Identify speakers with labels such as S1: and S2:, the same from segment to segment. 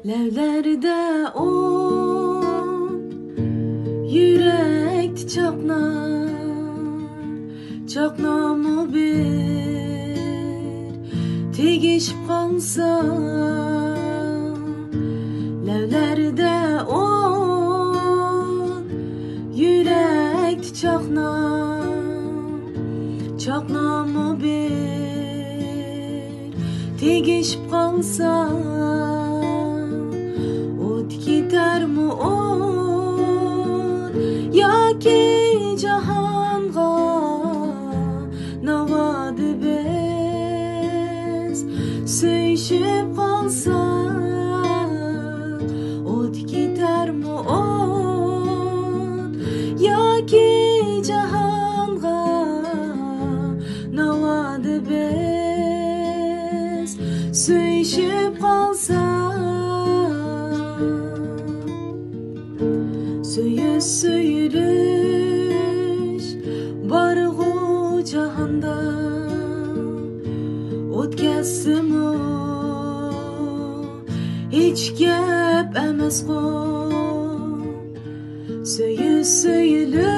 S1: Levlerde on, yürekti çaknar, çaknamı bir tegişip kalsa. Levlerde on, yürekti çaknar, çaknamı bir tegişip kalsa. Gider mi on yoki jahonga navodi biz suyishib qolsak, o't ketar mi on yoki jahonga navodi biz suyishib qolsak. Söyülüş barğu cahanda o'tkazsim o hech gap emas go. Söyülüş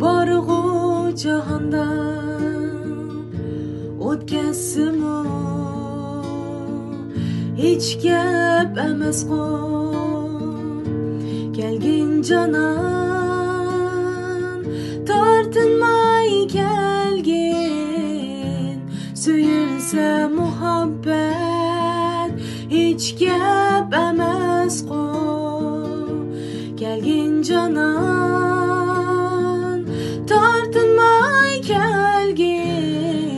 S1: barğu cahanda o'tkazsim o hech gap emas go. Kelgin canan tortinmay kelgin, söyülse muhabbet hech gap emas qo. Kelgin canan tortinmay kelgin,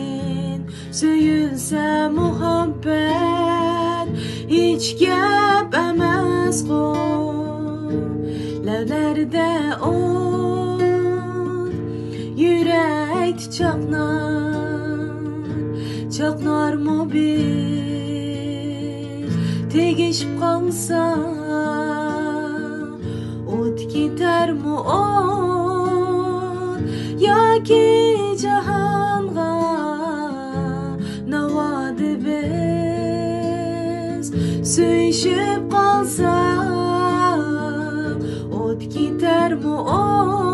S1: söyülse muhabbet hech gap emas qo. Levlerde on, yürekti çaknar, çaknar mı bir tegişip kalsa. O't ketar mi on yoki jahonga navodi biz suyishib qolsak. O't ketar mi on